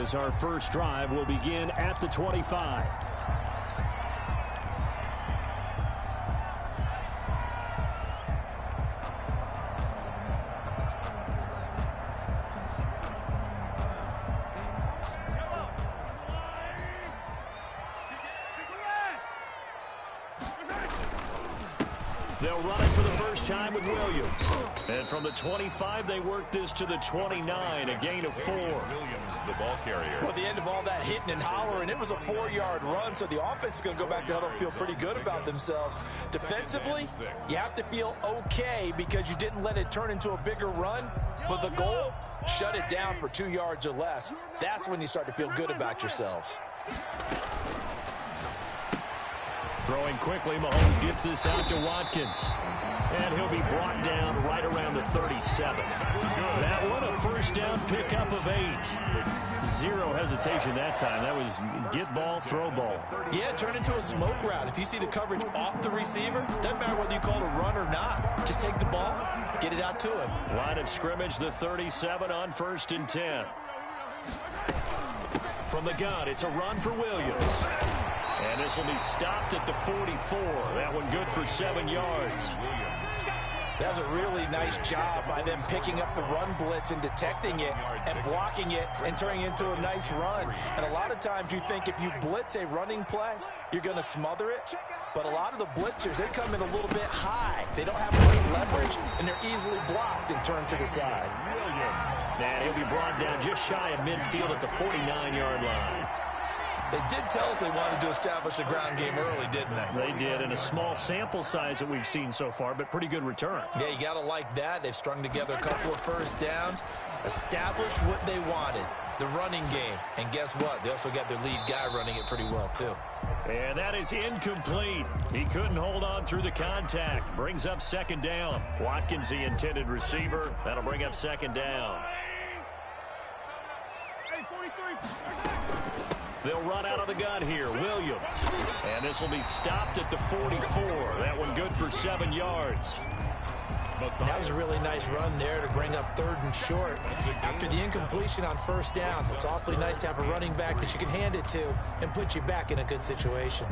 as our first drive will begin at the 25. They'll run it for the first time with Williams. And from the 25, they work this to the 29, a gain of 4. Williams, the ball carrier. Well, at the end of all that hitting and hollering, it was a 4-yard run, so the offense is going to go back to huddle and feel pretty good about themselves. Defensively, you have to feel okay because you didn't let it turn into a bigger run, but the goal, shut it down for 2 yards or less. That's when you start to feel good about yourselves. Throwing quickly, Mahomes gets this out to Watkins. And he'll be brought down right around the 37. That one, a first down pickup of 8. Zero hesitation that time. That was get ball, throw ball. Yeah, turn into a smoke route. If you see the coverage off the receiver, doesn't matter whether you call it a run or not. Just take the ball, get it out to him. Line of scrimmage, the 37 on 1st and 10. From the gun, it's a run for Williams. And this will be stopped at the 44. That one good for 7 yards. That was a really nice job by them picking up the run blitz and detecting it and blocking it and turning it into a nice run. And a lot of times you think if you blitz a running play, you're going to smother it. But a lot of the blitzers, they come in a little bit high. They don't have great leverage, and they're easily blocked and turned to the side. And he'll be brought down just shy of midfield at the 49-yard line. They did tell us they wanted to establish the ground game early, didn't they? They did, in a small sample size that we've seen so far, but pretty good return. Yeah, you got to like that. They've strung together a couple of first downs, established what they wanted, the running game. And guess what? They also got their lead guy running it pretty well, too. And that is incomplete. He couldn't hold on through the contact. Brings up 2nd down. Watkins, the intended receiver. That'll bring up 2nd down. They'll run out of the gun here. Williams. And this will be stopped at the 44. That one good for 7 yards. That was a really nice run there to bring up 3rd and short. After the incompletion on 1st down, it's awfully nice to have a running back that you can hand it to and put you back in a good situation.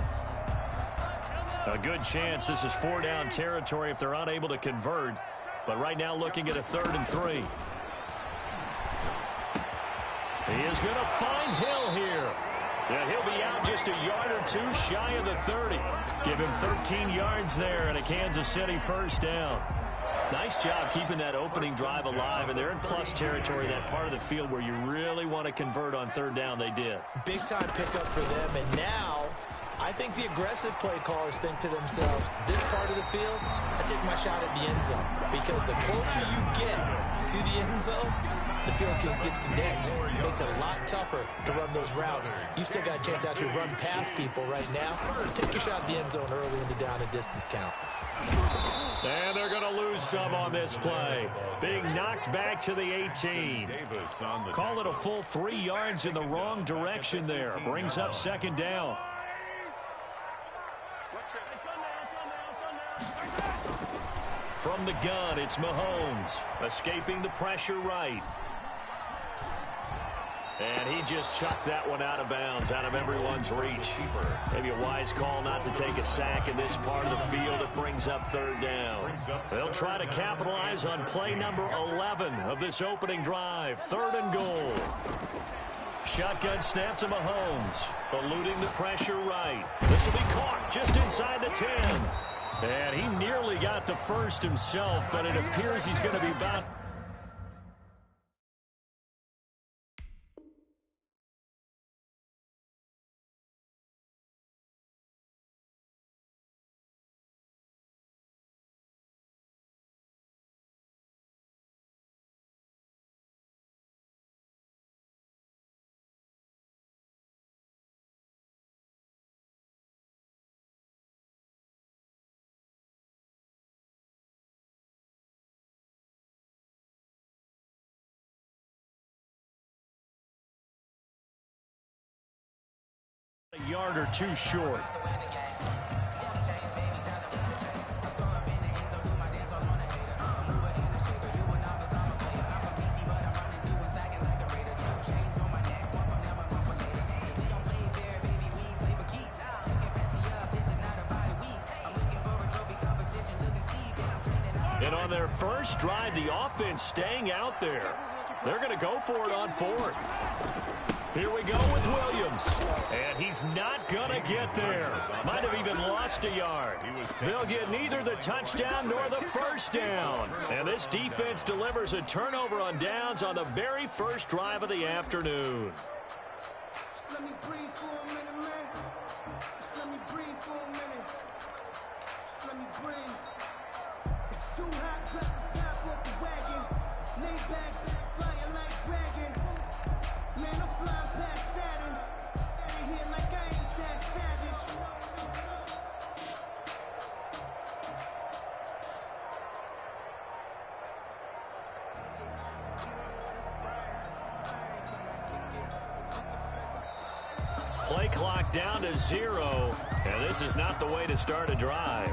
A good chance this is 4-down territory if they're unable to convert. But right now looking at a 3rd and 3. He is going to find Hill here. Yeah, he'll be out just a yard or 2 shy of the 30. Give him 13 yards there and a Kansas City first down. Nice job keeping that opening drive alive, and they're in plus territory, that part of the field where you really want to convert on 3rd down. They did. Big-time pickup for them, and now I think the aggressive play callers think to themselves, this part of the field, I take my shot at the end zone, because the closer you get to the end zone, the field gets condensed. It makes it a lot tougher to run those routes. You still got a chance to actually run past people right now. Take your shot at the end zone early in the down and distance count. And they're going to lose some on this play. Being knocked back to the 18. Call it a full 3 yards in the wrong direction there. Brings up 2nd down. From the gun, it's Mahomes. Escaping the pressure right. And he just chucked that one out of bounds, out of everyone's reach. Maybe a wise call not to take a sack in this part of the field. It brings up 3rd down. They'll try to capitalize on play number 11 of this opening drive. 3rd and goal. Shotgun snap to Mahomes. Eluding the pressure right. This will be caught just inside the 10. And he nearly got the first himself, but it appears he's going to be about... a yard or 2 short. And on their first drive, the offense staying out there. They're going to go for it on fourth. Here we go with Williams. And he's not going to get there. Might have even lost a yard. They'll get neither the touchdown nor the first down. And this defense delivers a turnover on downs on the very first drive of the afternoon. Let me breathe for a minute, man. Just let me breathe for a minute. Just let me breathe. It's too hot, drop the top off the wagon. Lay back, flying like dragon. Man, I'm flying past Saturn. Out of here like I ain't that savage. Play clock down to 0, and this is not the way to start a drive.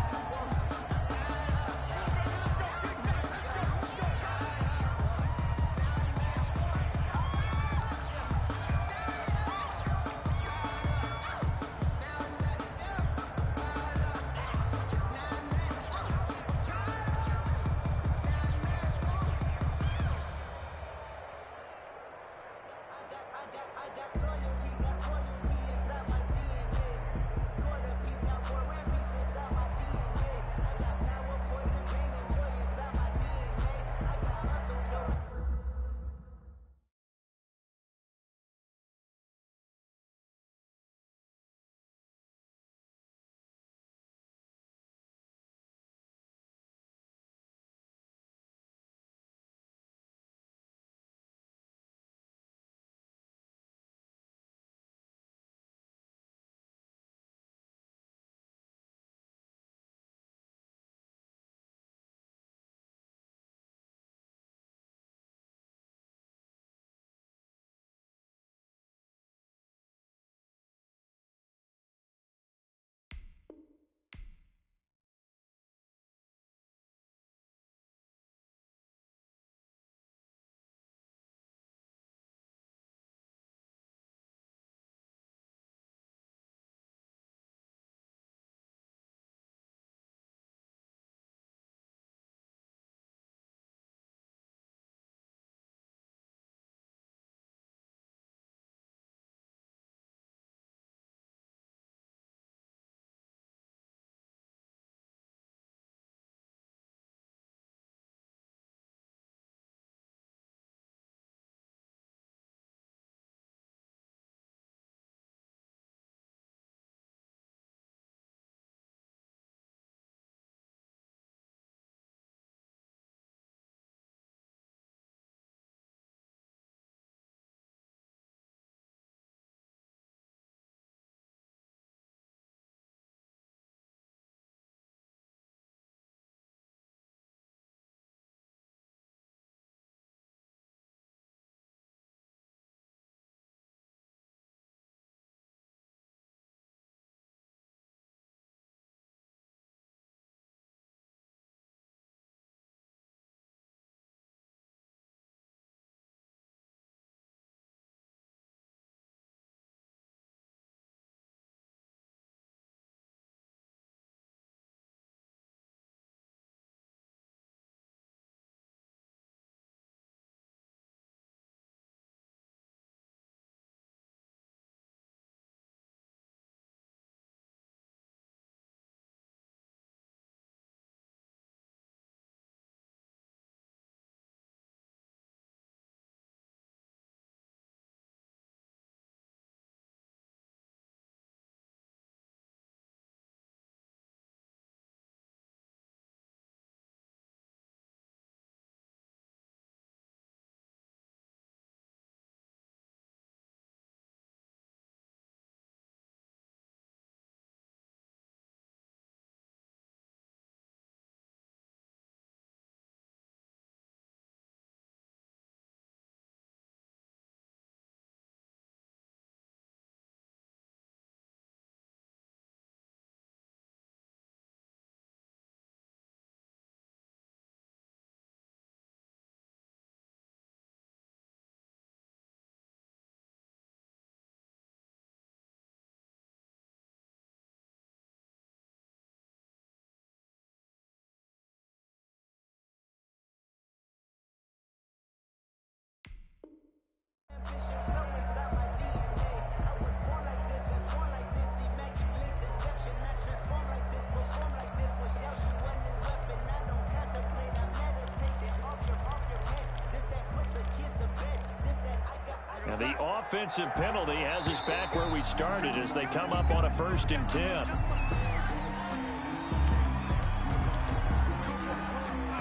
And the offensive penalty has us back where we started as they come up on a 1st and 10.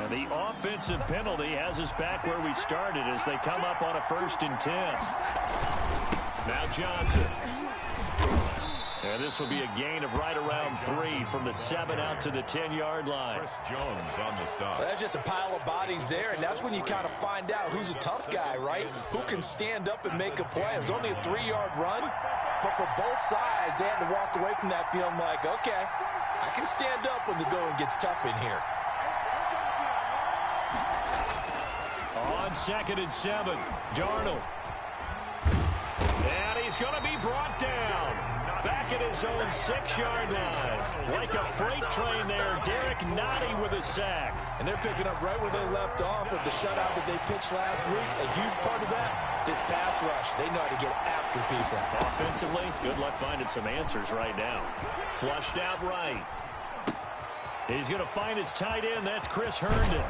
And the offensive penalty has us back where we started as they come up on a 1st and 10. Now Johnson. And this will be a gain of right around 3 from the 7 out to the 10-yard line. Chris Jones on the stop. Well, that's just a pile of bodies there, and that's when you kind of find out who's a tough guy, right? Who can stand up and make a play. It was only a 3-yard run, but for both sides, they had to walk away from that feeling like, okay, I can stand up when the going gets tough in here. On 2nd and 7, Darnold. And he's going to be brought down. Back at his own 6-yard line. Like a freight train there, Derek Nottie with a sack. And they're picking up right where they left off with the shutout that they pitched last week. A huge part of that, this pass rush. They know how to get after people. Offensively, good luck finding some answers right now. Flushed out right. He's going to find his tight end. That's Chris Herndon.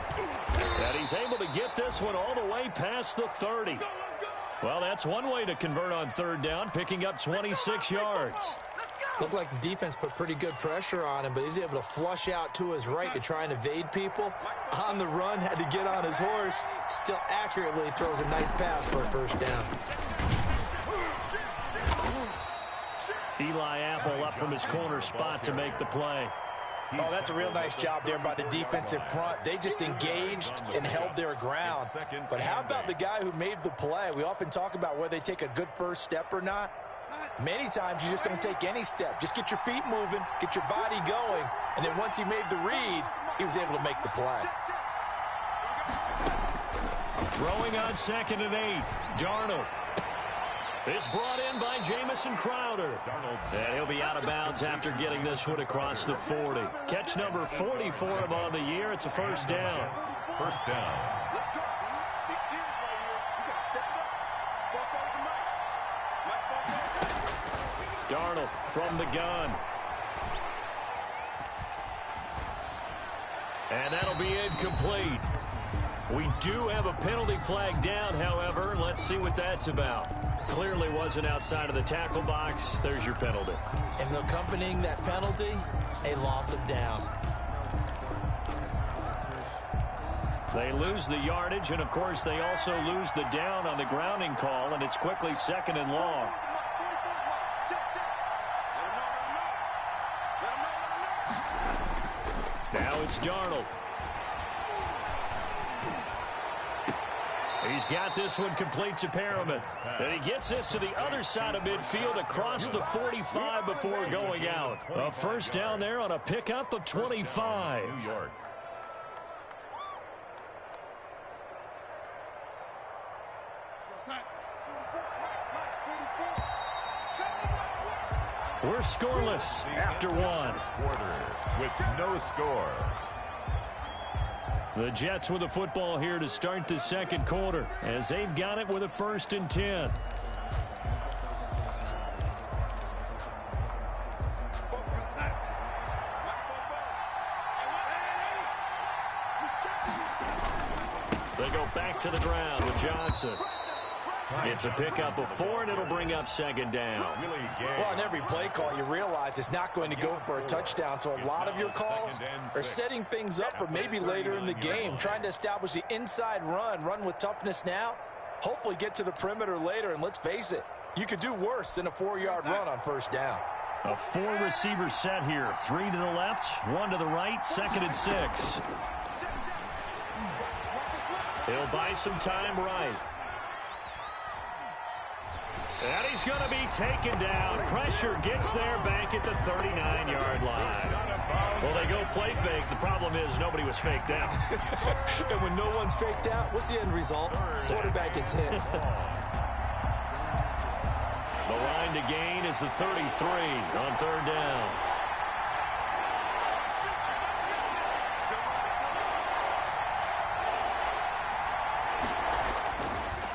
And he's able to get this one all the way past the 30. Well, that's one way to convert on 3rd down, picking up 26 yards. Looked like the defense put pretty good pressure on him, but he's able to flush out to his right to try and evade people. On the run, had to get on his horse. Still accurately throws a nice pass for a 1st down. Eli Apple up from his corner spot to make the play. Oh, that's a real nice job there by the defensive front. They just engaged and held their ground. But how about the guy who made the play? We often talk about whether they take a good first step or not. Many times you just don't take any step. Just get your feet moving, get your body going, and then once he made the read, he was able to make the play. Throwing on 2nd and 8, Darnold. It's brought in by Jamison Crowder. And he'll be out of bounds after getting this one across the 40. Catch number 40 for him on the year. It's a 1st down. 1st down. Darnold from the gun. And that'll be incomplete. We do have a penalty flag down, however. Let's see what that's about. Clearly wasn't outside of the tackle box. There's your penalty. And accompanying that penalty, a loss of down. They lose the yardage, and, of course, they also lose the down on the grounding call, and it's quickly 2nd and long. Now it's Darnold. He's got this one complete to Perriman. And he gets this to the other side of midfield across the 45 before going out. A 1st down there on a pickup of 25. New York. We're scoreless after 1. Quarter with no score. The Jets with the football here to start the 2nd quarter as they've got it with a 1st and 10. They go back to the ground with Johnson. It's a pickup of 4, and it'll bring up 2nd down. Well, on every play call, you realize it's not going to go for a touchdown, so a lot of your calls are setting things up for maybe later in the game, trying to establish the inside run with toughness now, hopefully get to the perimeter later, and let's face it, you could do worse than a 4-yard run on 1st down. A 4-receiver set here, 3 to the left, 1 to the right, 2nd and 6. He'll buy some time right. And he's going to be taken down. Pressure gets there back at the 39-yard line. Well, they go play fake. The problem is nobody was faked out. And when no one's faked out, what's the end result? Quarterback gets hit. The line to gain is the 33 on 3rd down.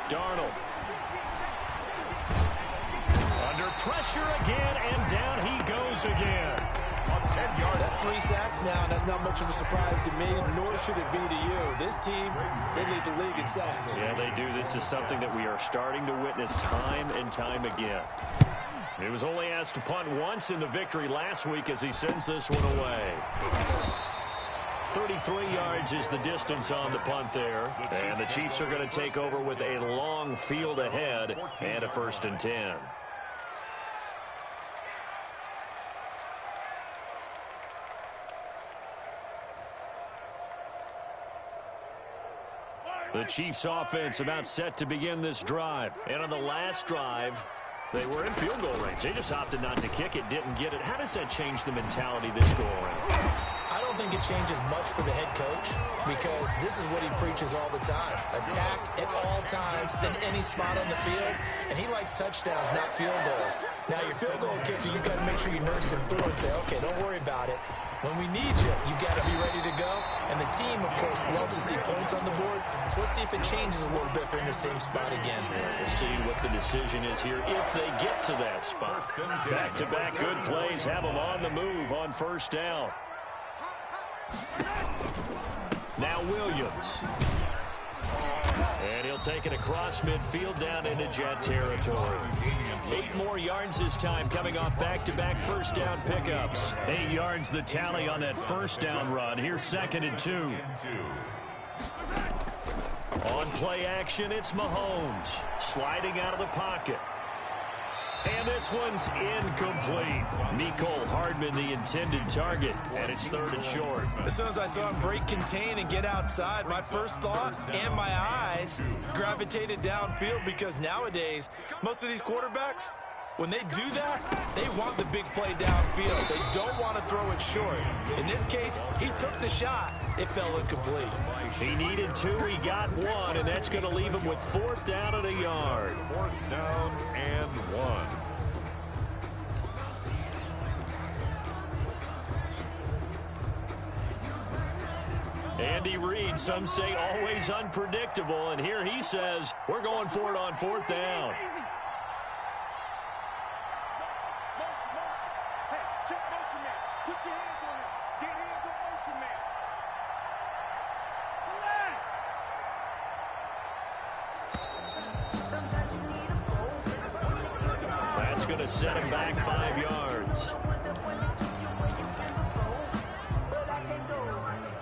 Darnold. pressure again, and down he goes again. 10 yards. That's 3 sacks now, and that's not much of a surprise to me, nor should it be to you. This team, they lead the league in sacks. Yeah, they do. This is something that we are starting to witness time and time again. He was only asked to punt once in the victory last week as he sends this one away. 33 yards is the distance on the punt there. And the Chiefs are going to take over with a long field ahead and a 1st and 10. The Chiefs offense about set to begin this drive. And on the last drive, they were in field goal range. They just opted not to kick it, didn't get it. How does that change the mentality this go around? I don't think it changes much for the head coach because this is what he preaches all the time. Attack at all times in any spot on the field, and he likes touchdowns, not field goals. Now, your field goal kicker, you've got to make sure you nurse him through and say, okay, don't worry about it. When we need you, you got to be ready to go. And the team, of course, loves to see points on the board. So let's see if it changes a little bit for in the same spot again. We'll see what the decision is here if they get to that spot. Back-to-back good plays have them on the move on 1st down. Now Williams. And he'll take it across midfield down into Jet territory. 8 more yards this time coming off back-to-back 1st down pickups. 8 yards the tally on that 1st down run. Here's 2nd and 2. On play action, it's Mahomes. Sliding out of the pocket. And this one's incomplete. Mecole Hardman, the intended target, and it's 3rd and short. As soon as I saw him break contain and get outside, my first thought and my eyes gravitated downfield because nowadays, most of these quarterbacks, when they do that, they want the big play downfield. They don't want to throw it short. In this case, he took the shot. It fell incomplete. He needed 2. He got 1, and that's going to leave him with 4th down and a yard. 4th down and 1. Andy Reid, some say always unpredictable, and here he says, we're going for it on 4th down. That's going to set him back 5 yards.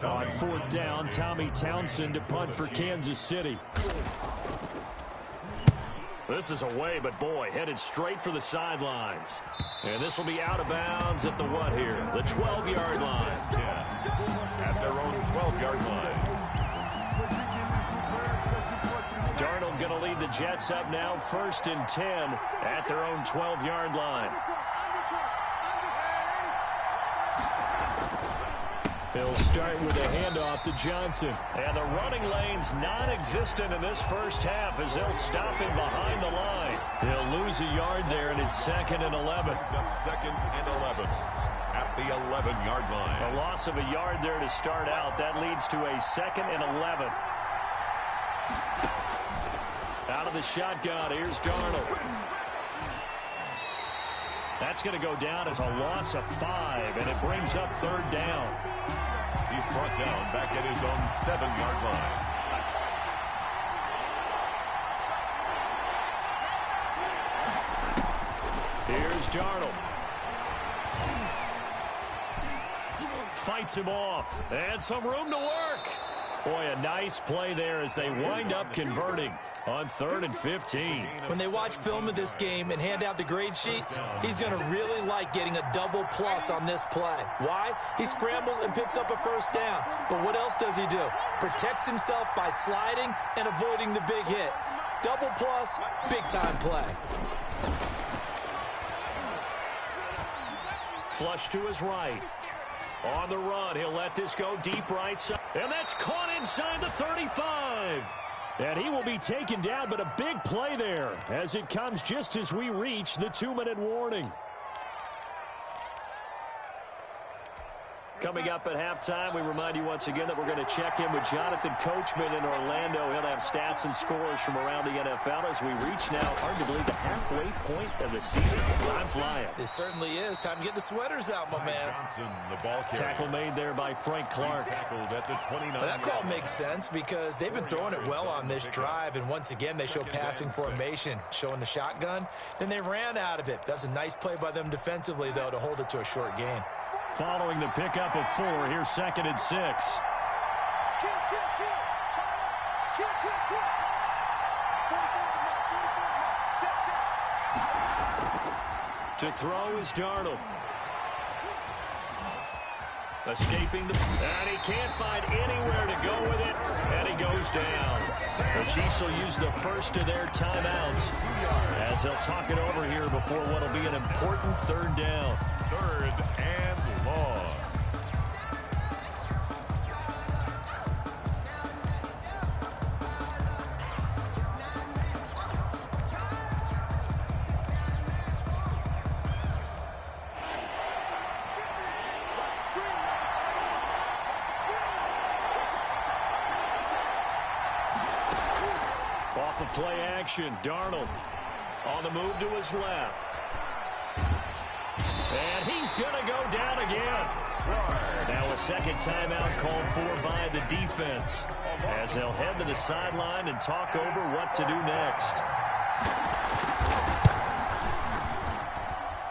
On 4th down, Tommy Townsend to punt for Kansas City. This is away, but boy, headed straight for the sidelines. And this will be out of bounds at the what here? The 12-yard line. At their own 12-yard line. Darnold going to lead the Jets up now, 1st and 10 at their own 12-yard line. He'll start with a handoff to Johnson. And the running lane's non-existent in this first half as they'll stop him behind the line. He'll lose a yard there, and it's 2nd and 11. Up 2nd and 11 at the 11-yard line. A loss of a yard there to start out. That leads to a 2nd and 11. Out of the shotgun, here's Darnold. That's going to go down as a loss of 5, and it brings up 3rd down. He's brought down back at his own 7-yard line. Here's Darnold. Fights him off, and some room to work. Boy, a nice play there as they wind up converting on 3rd and 15. When they watch film of this game and hand out the grade sheets, he's going to really like getting a double plus on this play. Why? He scrambles and picks up a 1st down. But what else does he do? Protects himself by sliding and avoiding the big hit. Double plus, big-time play. Flush to his right. On the run, he'll let this go deep right side. And that's caught inside the 35. And he will be taken down, but a big play there as it comes just as we reach the 2-minute warning. Coming up at halftime, we remind you once again that we're going to check in with Jonathan Coachman in Orlando. He'll have stats and scores from around the NFL as we reach now, hard to believe, the halfway point of the season. Time flying. It certainly is. Time to get the sweaters out, my man. Johnson, the ball carrier. Tackle made there by Frank Clark. Tackled at the 29. Well, that call makes sense because they've been throwing it well on this drive, and once again, they show passing formation, showing the shotgun. Then they ran out of it. That was a nice play by them defensively, though, to hold it to a short game. Following the pickup of 4, here's 2nd and 6. To throw is Darnold. Escaping and he can't find anywhere to go with it, and he goes down. The Chiefs will use the first of their timeouts as they'll talk it over here before what will be an important 3rd down. 3rd and long. Off of play action, Darnold on the move to his left. And he's going to go down again. Now a second timeout called for by the defense as they'll head to the sideline and talk over what to do next.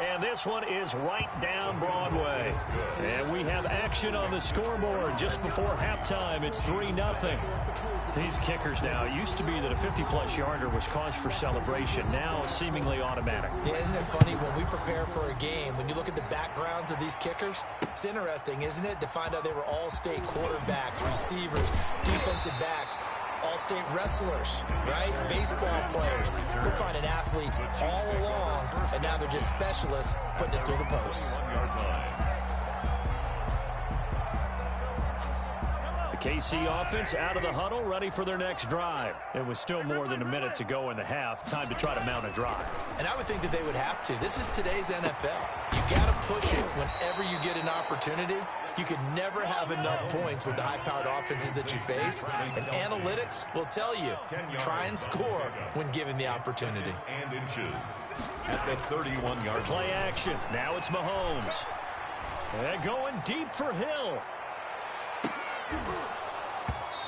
And this one is right down Broadway. And we have action on the scoreboard just before halftime. It's 3-0. These kickers now, it used to be that a 50-plus yarder was cause for celebration. Now seemingly automatic. Yeah, isn't it funny when we prepare for a game, when you look at the backgrounds of these kickers, it's interesting, isn't it, to find out they were all-state quarterbacks, receivers, defensive backs, all-state wrestlers, right? Baseball players. We're finding athletes all along, and now they're just specialists putting it through the posts. KC offense out of the huddle, ready for their next drive. It was still more than a minute to go in the half. Time to try to mount a drive. And I would think that they would have to. This is today's NFL. You got to push it whenever you get an opportunity. You could never have enough points with the high-powered offenses that you face. And analytics will tell you, try and score when given the opportunity. And inches at the 31-yard play action. Now it's Mahomes. And going deep for Hill.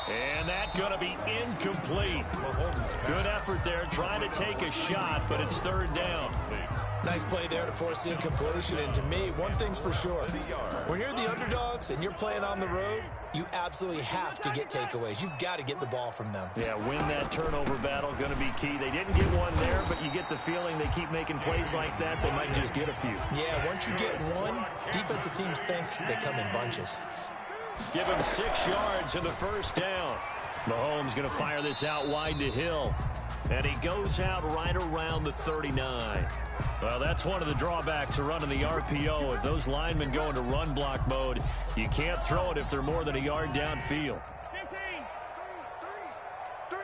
And that's going to be incomplete. Good effort there, trying to take a shot, but it's 3rd down. Nice play there to force the incompletion. And to me, one thing's for sure. When you're the underdogs and you're playing on the road, you absolutely have to get takeaways. You've got to get the ball from them. Yeah, win that turnover battle, going to be key. They didn't get one there, but you get the feeling they keep making plays like that, they might just get a few. Yeah, once you get one, defensive teams think they come in bunches. Give him 6 yards in the 1st down. Mahomes going to fire this out wide to Hill. And he goes out right around the 39. Well, that's one of the drawbacks of running the RPO. If those linemen go into run block mode, you can't throw it if they're more than a yard downfield. 15. 3.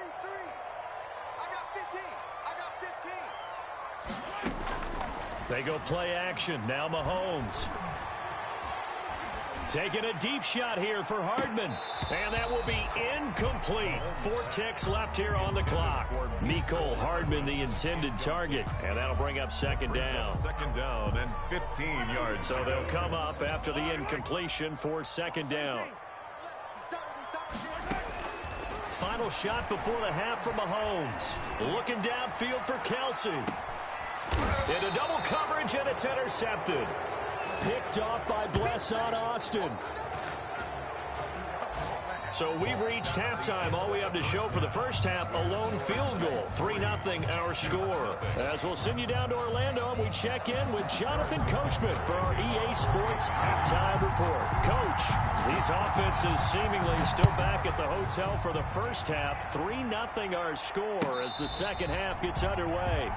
I got 15. They go play action. Now Mahomes. Taking a deep shot here for Hardman. And that will be incomplete. 4 ticks left here on the clock. Mecole Hardman, the intended target. And that'll bring up 2nd down. 2nd down and 15 yards. So they'll come up after the incompletion for 2nd down. Final shot before the half for Mahomes. Looking downfield for Kelsey. Into double coverage, and it's intercepted. Picked off by Blesson Austin. So we've reached halftime. All we have to show for the first half, a lone field goal. 3-0 our score. As we'll send you down to Orlando, and we check in with Jonathan Coachman for our EA Sports Halftime Report. Coach, these offenses seemingly still back at the hotel for the first half. 3-0 our score as the second half gets underway.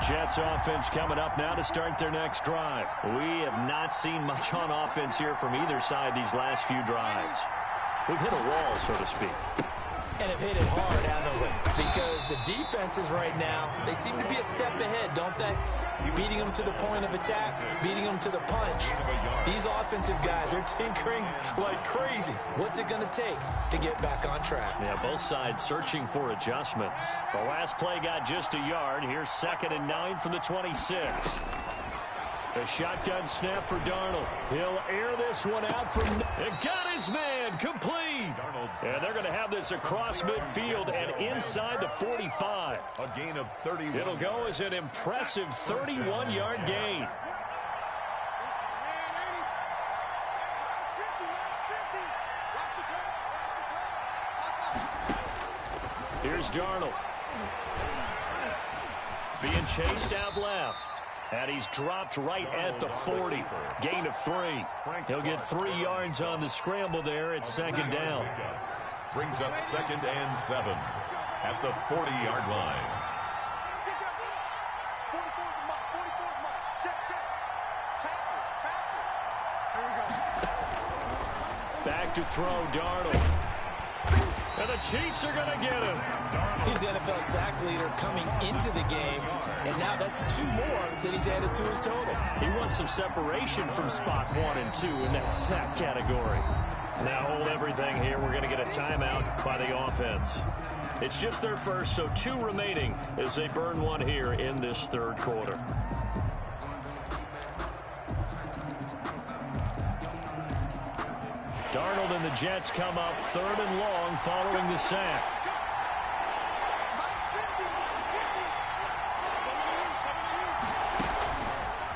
Jets offense coming up now to start their next drive. We have not seen much on offense here from either side these last few drives. We've hit a wall, so to speak. And have hit it hard, haven't we? Because the defenses right now, they seem to be a step ahead, don't they? Beating them to the point of attack, beating them to the punch. These offensive guys are tinkering like crazy. What's it going to take to get back on track? Yeah, both sides searching for adjustments. The last play got just a yard. Here's 2nd and 9 from the 26. A shotgun snap for Darnold. He'll air this one out from... It got his man complete. And they're going to have this across midfield and inside the 45. A gain of 31. It'll go as an impressive 31-yard gain. Here's Darnold. Being chased out left. And he's dropped right at the 40. Gain of 3. He'll get 3 yards on the scramble there at 2nd down. Brings up 2nd and 7 at the 40-yard line. Back to throw, Darnold. And the Chiefs are going to get him. He's the NFL sack leader coming into the game, and now that's 2 more that he's added to his total. He wants some separation from spot 1 and 2 in that sack category. Now hold everything here. We're going to get a timeout by the offense. It's just their first, so 2 remaining as they burn 1 here in this 3rd quarter. Darnold and the Jets come up 3rd and long following the sack.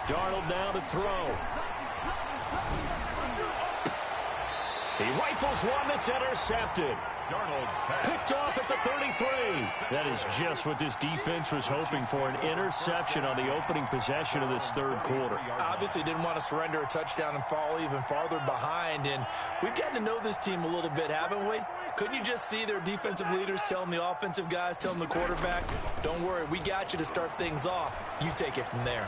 Darnold now to throw. He rifles one that's intercepted. Picked off at the 33. That is just what this defense was hoping for, an interception on the opening possession of this 3rd quarter. Obviously didn't want to surrender a touchdown and fall even farther behind, and we've gotten to know this team a little bit, haven't we? Couldn't you just see their defensive leaders telling the offensive guys, telling the quarterback, don't worry, we got you to start things off. You take it from there.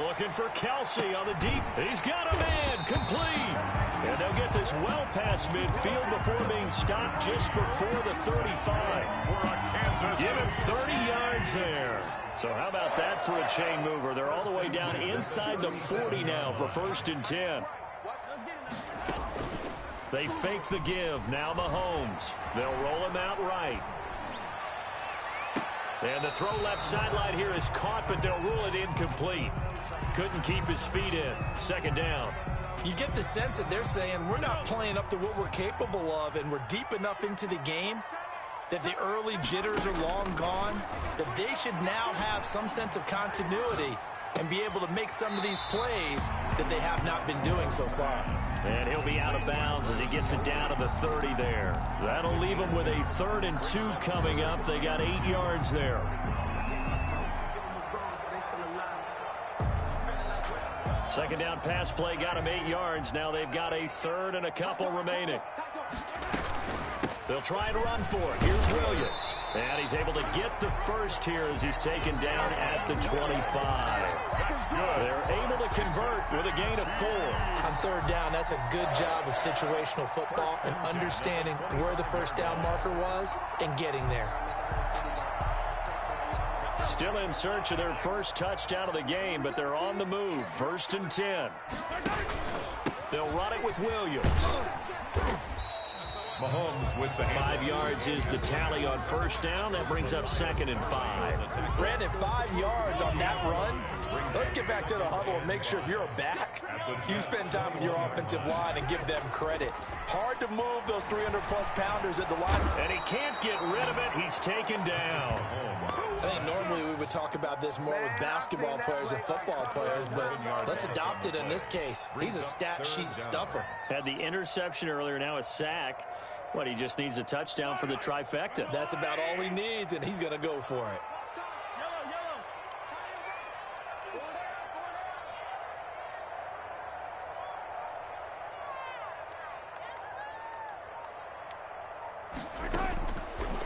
Looking for Kelsey on the deep. He's got a man complete. And they'll get this well past midfield before being stopped just before the 35. Give him 30 yards there. So how about that for a chain mover? They're all the way down inside the 40 now for 1st and 10. They fake the give. Now Mahomes. They'll roll him out right. And the throw left sideline here is caught, but they'll rule it incomplete. Couldn't keep his feet in. 2nd down. You get the sense that they're saying we're not playing up to what we're capable of, and we're deep enough into the game that the early jitters are long gone, that they should now have some sense of continuity and be able to make some of these plays that they have not been doing so far. And he'll be out of bounds as he gets it down to the 30 there. That'll leave them with a 3rd and 2 coming up. They got 8 yards there. Second down pass play got him 8 yards. Now they've got a 3rd and a couple remaining. They'll try and run for it. Here's Williams. And he's able to get the first here as he's taken down at the 25. They're able to convert with a gain of 4. On 3rd down, that's a good job of situational football and understanding where the 1st down marker was and getting there. Still in search of their first touchdown of the game, but they're on the move. 1st and 10. They'll run it with Williams. Mahomes with the 5 yards is the tally on 1st down. That brings up 2nd and 5. Brandon, 5 yards on that run. Let's get back to the huddle and make sure if you're a back, you spend time with your offensive line and give them credit. Hard to move those 300-plus pounders at the line. And he can't get rid of it. He's taken down. I think normally we would talk about this more with basketball players and football players, but let's adopt it in this case. He's a stat sheet stuffer. Had the interception earlier, now a sack. What, he just needs a touchdown for the trifecta. That's about all he needs, and he's going to go for it.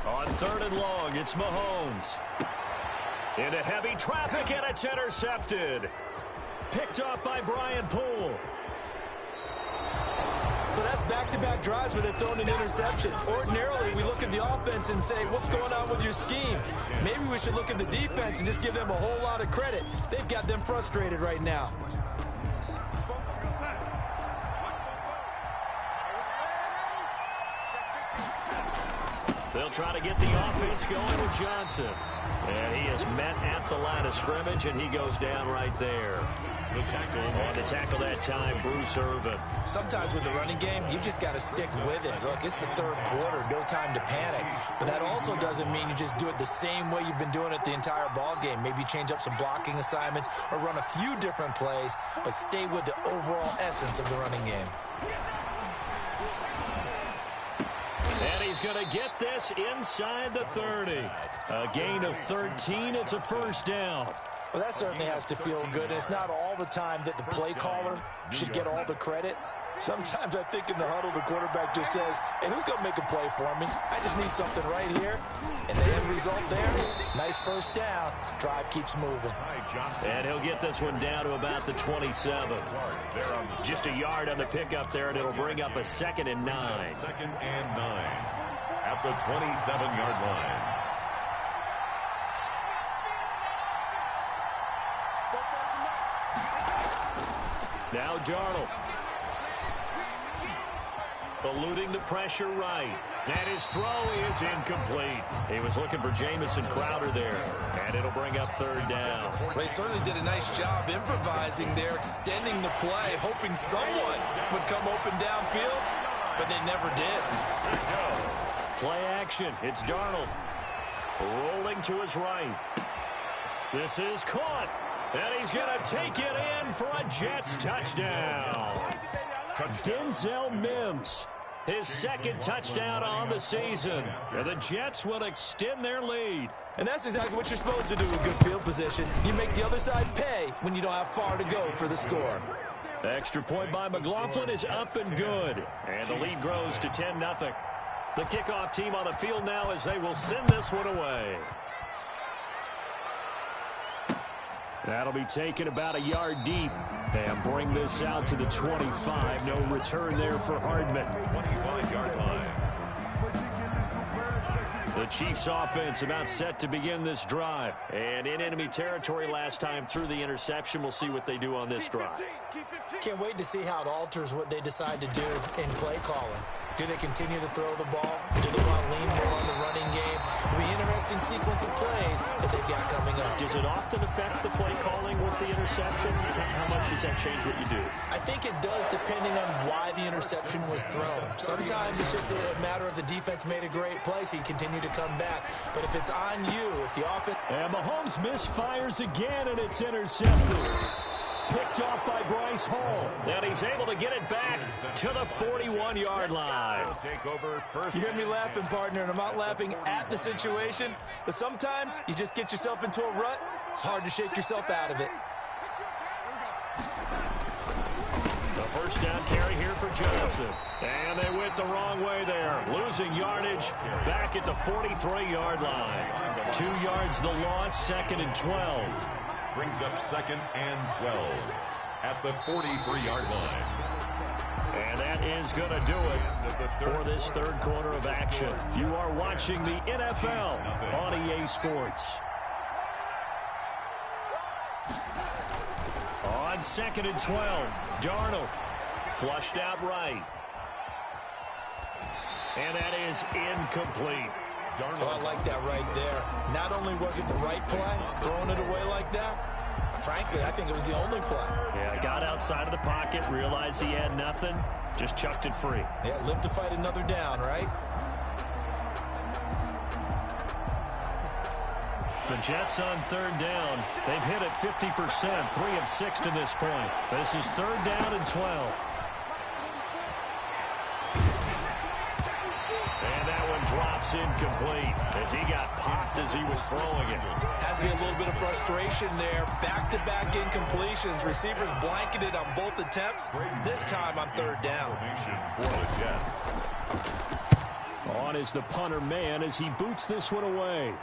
On 3rd and long, it's Mahomes. Into heavy traffic, and it's intercepted. Picked off by Brian Poole. So that's back-to-back drives where they've thrown an interception. Ordinarily, we look at the offense and say, what's going on with your scheme? Maybe we should look at the defense and just give them a whole lot of credit. They've got them frustrated right now. They'll try to get the offense going with Johnson. And he is met at the line of scrimmage, and he goes down right there. The tackle. On the tackle that time, Bruce Irvin. Sometimes with the running game, you've just got to stick with it. Look, it's the third quarter, no time to panic. But that also doesn't mean you just do it the same way you've been doing it the entire ball game. Maybe change up some blocking assignments or run a few different plays, but stay with the overall essence of the running game. And he's going to get this inside the 30. A gain of 13. It's a first down. Well, that certainly has to feel good. And it's not all the time that the play caller should get all the credit. Sometimes I think in the huddle, the quarterback just says, hey, who's going to make a play for me? I just need something right here. And the end result there, nice first down. Drive keeps moving. And he'll get this one down to about the 27. Just a yard on the pickup there, and it'll bring up a 2nd and 9. 2nd and 9 at the 27-yard line. Now Darnold. Eluding the pressure right. And his throw is incomplete. He was looking for Jamison Crowder there. And it'll bring up 3rd down. Well, they certainly did a nice job improvising there, extending the play, hoping someone would come open downfield, but they never did. Play action. It's Darnold. Rolling to his right. This is caught. And he's going to take it in for a Jets touchdown. Denzel Mims, his 2nd touchdown on the season. And the Jets will extend their lead. And that's exactly what you're supposed to do with good field position. You make the other side pay when you don't have far to go for the score. The extra point by McLaughlin is up and good. And the lead grows to 10-0. The kickoff team on the field now as they will send this one away. That'll be taken about a yard deep. And bring this out to the 25. No return there for Hardman. 25-yard line. The Chiefs offense about set to begin this drive. And in enemy territory last time through the interception. We'll see what they do on this drive. Can't wait to see how it alters what they decide to do in play calling. Do they continue to throw the ball? Do they want to lean more on the running game? It'll be an interesting sequence of plays that they've got coming up. Does it often affect the play calling with the interception? How much does that change what you do? I think it does depending on why the interception was thrown. Sometimes it's just a matter of the defense made a great play, so you continue to come back. But if it's on you, if the offense... And Mahomes misfires again, and it's intercepted. Picked off by Bryce Hall. And he's able to get it back to the 41-yard line. You hear me laughing, partner, and I'm not laughing at the situation. But sometimes you just get yourself into a rut. It's hard to shake yourself out of it. The first down carry here for Johnson. And they went the wrong way there. Losing yardage back at the 43-yard line. 2 yards the loss, 2nd and 12. Brings up 2nd and 12 at the 43-yard line. And that is going to do it for this third quarter of action. You are watching the NFL on EA Sports. On 2nd and 12, Darnold flushed out right. And that is incomplete. Oh, I like that right there. Not only was it the right play, throwing it away like that, frankly, I think it was the only play. Yeah, got outside of the pocket, realized he had nothing, just chucked it free. Yeah, live to fight another down, right? The Jets on 3rd down. They've hit it 50%, 3 of 6 to this point. This is 3rd down and 12. Drops incomplete as he got popped as he was throwing it. Has to be a little bit of frustration there. Back-to-back incompletions. Receivers blanketed on both attempts. This time on 3rd down. On is the punter man as he boots this one away.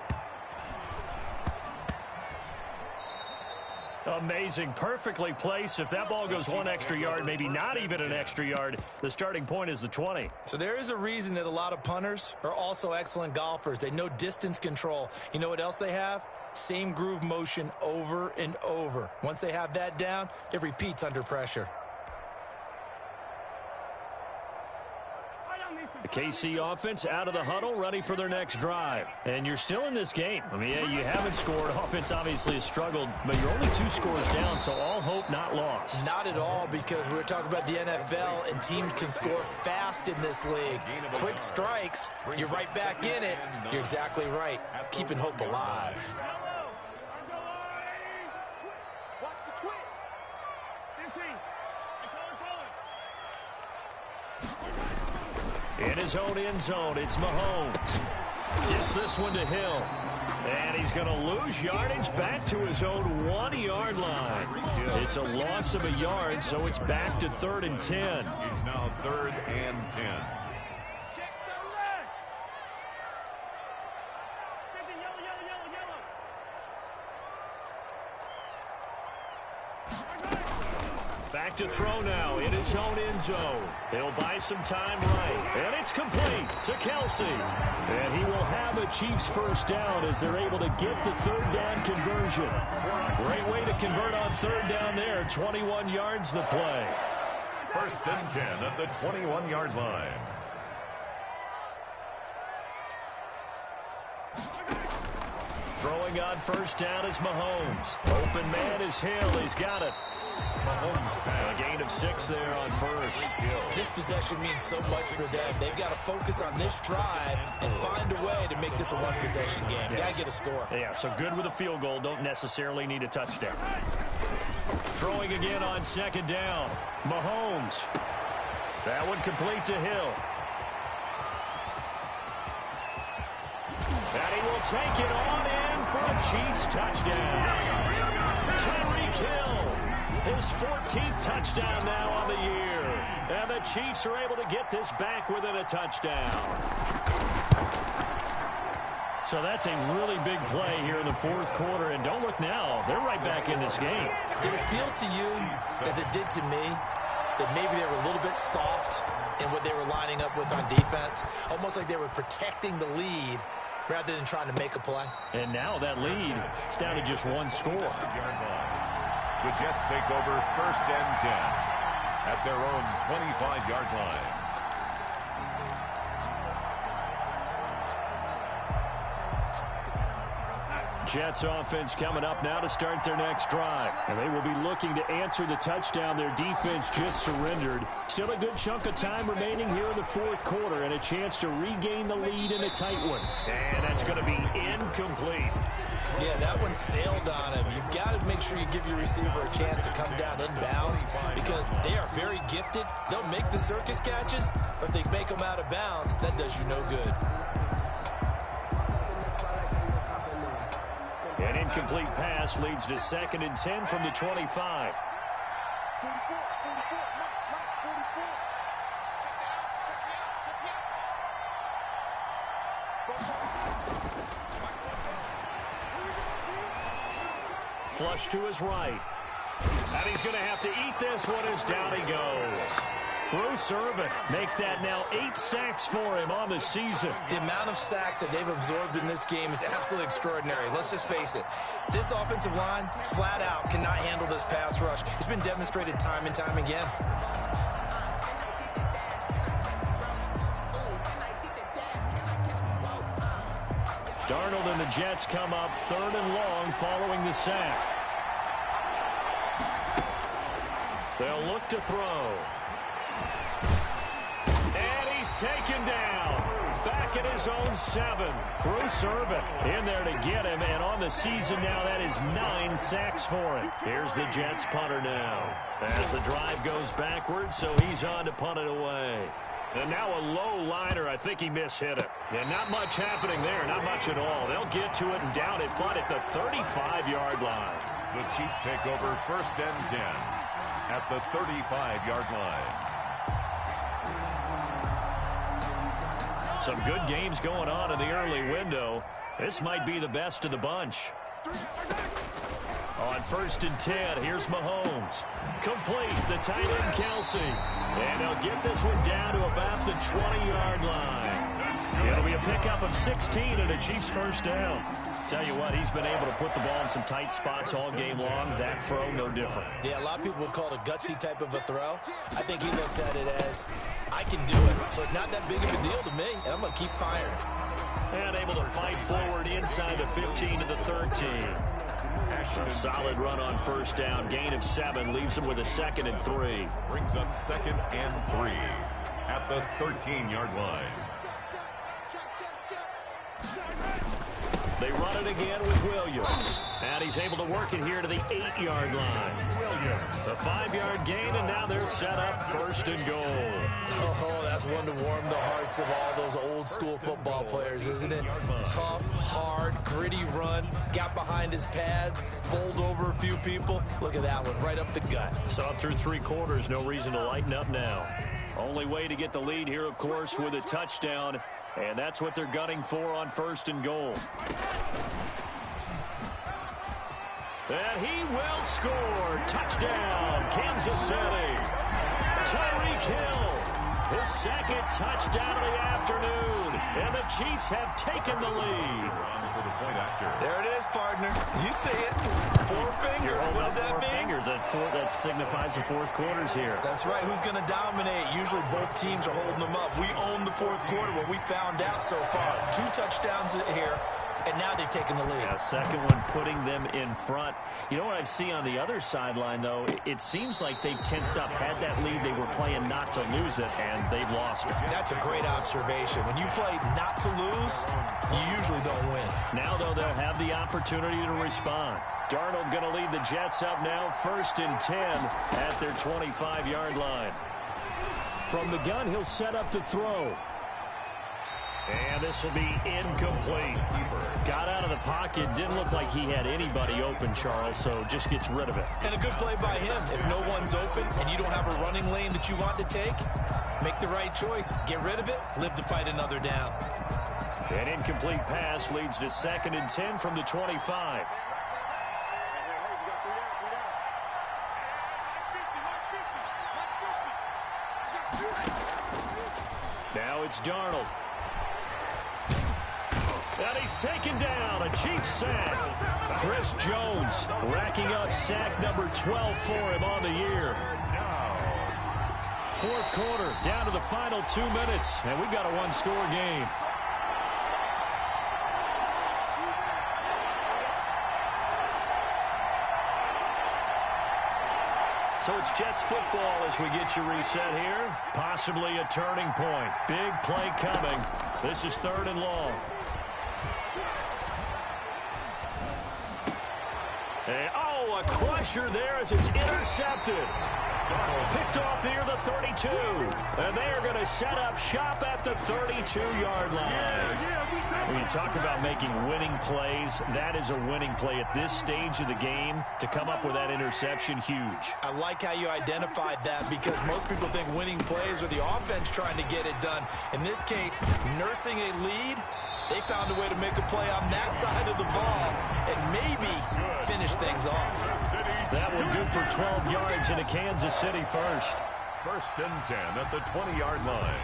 Amazing. Perfectly placed. If that ball goes 1 extra yard, maybe not even an extra yard, the starting point is the 20. So there is a reason that a lot of punters are also excellent golfers. They know distance control. You know what else they have? Same groove motion over and over. Once they have that down, it repeats under pressure. The KC offense out of the huddle, ready for their next drive. And you're still in this game. I mean, yeah, you haven't scored. Offense obviously has struggled, but you're only 2 scores down, so all hope not lost. Not at all, because we're talking about the NFL, and teams can score fast in this league. Quick strikes, you're right back in it. You're exactly right. Keeping hope alive. In his own end zone, it's Mahomes. Gets this one to Hill. And he's going to lose yardage back to his own 1-yard line. It's a loss of a yard, so it's back to 3rd and 10. It's now 3rd and 10. Back to throw now in his own end zone. He'll buy some time right. And it's complete to Kelsey. And he will have a Chiefs first down as they're able to get the 3rd down conversion. Great way to convert on 3rd down there. 21 yards the play. 1st and 10 at the 21-yard line. Throwing on 1st down is Mahomes. Open man is Hill. He's got it. A gain of 6 there on 1st. This possession means so much for them. They've got to focus on this drive and find a way to make this a one-possession game. Yes. Got to get a score. Yeah, so good with a field goal. Don't necessarily need a touchdown. Throwing again on 2nd down. Mahomes. That one complete to Hill. And he will take it on in for a Chiefs touchdown. Tyreek Hill. His 14th touchdown now on the year. And the Chiefs are able to get this back within a touchdown. So that's a really big play here in the 4th quarter. And don't look now. They're right back in this game. Did it feel to you, as it did to me, that maybe they were a little bit soft in what they were lining up with on defense? Almost like they were protecting the lead rather than trying to make a play. And now that lead, it's down to just 1 score. The Jets take over 1st and 10 at their own 25-yard line. Jets offense coming up now to start their next drive. And they will be looking to answer the touchdown their defense just surrendered. Still a good chunk of time remaining here in the 4th quarter and a chance to regain the lead in a tight one. And that's going to be incomplete. Yeah, that one sailed on him. You've got to make sure you give your receiver a chance to come down inbounds because they are very gifted. They'll make the circus catches, but if they make them out of bounds, that does you no good. An incomplete pass leads to 2nd and 10 from the 25. Flush to his right. And he's going to have to eat this one as down he goes. Bruce Irvin make that now 8 sacks for him on the season. The amount of sacks that they've absorbed in this game is absolutely extraordinary. Let's just face it. This offensive line, flat out, cannot handle this pass rush. It's been demonstrated time and time again. Darnold and the Jets come up 3rd and long following the sack. They'll look to throw. And he's taken down. Back at his own 7. Bruce Irvin in there to get him. And on the season now, that is 9 sacks for him. Here's the Jets punter now. As the drive goes backwards, so he's on to punt it away. And now a low liner. I think he mishit it. And not much happening there. Not much at all. They'll get to it and down it, but at the 35-yard line. The Chiefs take over 1st and 10 at the 35-yard line. Some good games going on in the early window. This might be the best of the bunch. On 1st and 10, here's Mahomes. Complete, the tight end Kelsey. And they'll get this one down to about the 20-yard line. It'll be a pickup of 16 and a Chiefs first down. Tell you what, he's been able to put the ball in some tight spots all game long. That throw, no different. Yeah, a lot of people would call it a gutsy type of a throw. I think he looks at it as, I can do it. So it's not that big of a deal to me, and I'm going to keep firing. And able to fight forward inside the 15 to the 13. A solid run on first down. Gain of 7 leaves him with a 2nd and 3. Brings up 2nd and 3 at the 13-yard line. They run it again with Williams. And he's able to work it here to the 8-yard line. The 5-yard gain, and now they're set up 1st and goal. Oh, that's one to warm the hearts of all those old-school football players, isn't it? Tough, hard, gritty run. Got behind his pads, bowled over a few people. Look at that one, right up the gut. So up through 3 quarters, no reason to lighten up now. Only way to get the lead here, of course, with a touchdown. And that's what they're gunning for on 1st and goal. And he will score. Touchdown, Kansas City. Tyreek Hill, his 2nd touchdown of the afternoon. And the Chiefs have taken the lead. There it is, partner. You see it. 4 fingers. What does that mean? 4 fingers. That signifies the 4th quarters here. That's right. Who's going to dominate? Usually both teams are holding them up. We own the 4th quarter, what we found out so far. 2 touchdowns here. And now they've taken the lead. Yeah, 2nd one putting them in front. You know what I see on the other sideline, though? It seems like they've tensed up, had that lead. They were playing not to lose it, and they've lost it. That's a great observation. When you play not to lose, you usually don't win. Now, though, they'll have the opportunity to respond. Darnold going to lead the Jets up now, 1st and 10 at their 25-yard line. From the gun, he'll set up to throw. And this will be incomplete. Got out of the pocket. Didn't look like he had anybody open, Charles, so just gets rid of it. And a good play by him. If no one's open and you don't have a running lane that you want to take, make the right choice. Get rid of it. Live to fight another down. An incomplete pass leads to 2nd and 10 from the 25. Now it's Darnold. And he's taken down. A Chiefs sack. Chris Jones racking up sack number 12 for him on the year. 4th quarter, down to the final 2 minutes, and we've got a 1-score game. So it's Jets football as we get you reset here. Possibly a turning point. Big play coming. This is 3rd and long. And, a crusher there as it's intercepted. Picked off near the 32. And they are going to set up shop at the 32-yard line. When you talk about making winning plays, that is a winning play at this stage of the game. To come up with that interception, huge. I like how you identified that because most people think winning plays are the offense trying to get it done. In this case, nursing a lead, they found a way to make a play on that side of the ball and maybe finish things off. That will do for 12 yards into Kansas City first. 1st and 10 at the 20-yard line.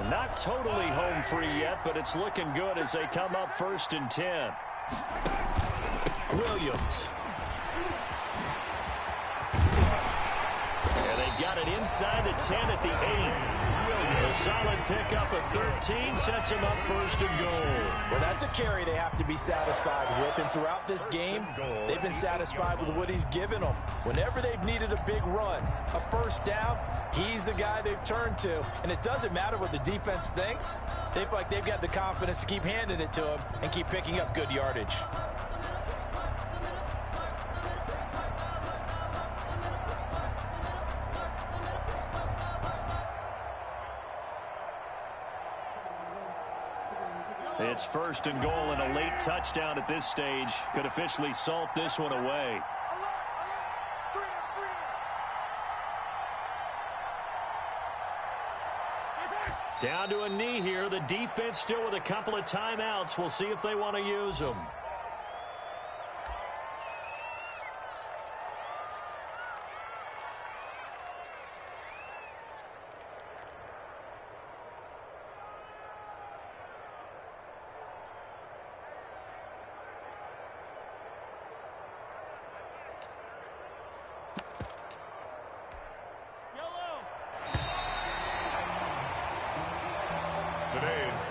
Not totally home free yet, but it's looking good as they come up 1st and 10. Williams. And they've got it inside the 10 at the 8. A solid pickup of 13 sets him up 1st and goal. Well, that's a carry they have to be satisfied with, and throughout this game, they've been satisfied with what he's given them. Whenever they've needed a big run, a 1st down, he's the guy they've turned to, and it doesn't matter what the defense thinks. They feel like they've got the confidence to keep handing it to him and keep picking up good yardage. It's 1st and goal, and a late touchdown at this stage could officially salt this one away. Down to a knee here. The defense still with a couple of timeouts. We'll see if they want to use them.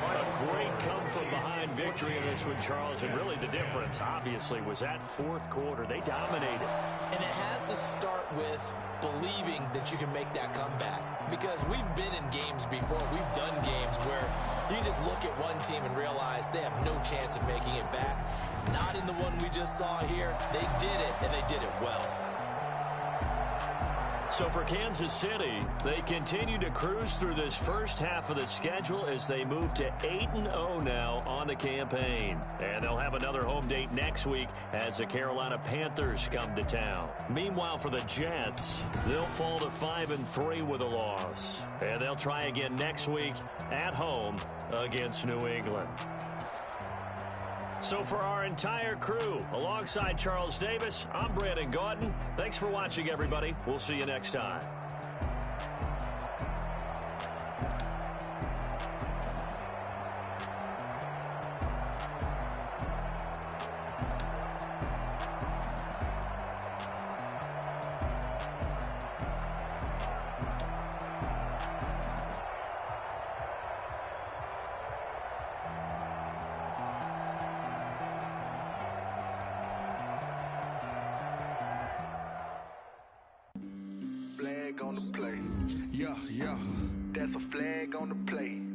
A great come-from-behind victory in this one, Charles, and really the difference, obviously, was that 4th quarter. They dominated. And it has to start with believing that you can make that comeback. Because we've been in games before. We've done games where you can just look at one team and realize they have no chance of making it back. Not in the one we just saw here. They did it, and they did it well. So for Kansas City, they continue to cruise through this first half of the schedule as they move to 8-0 now on the campaign. And they'll have another home date next week as the Carolina Panthers come to town. Meanwhile, for the Jets, they'll fall to 5-3 with a loss. And they'll try again next week at home against New England. So for our entire crew, alongside Charles Davis, I'm Brandon Gaudin. Thanks for watching, everybody. We'll see you next time. On the play. Yeah, that's a flag on the play.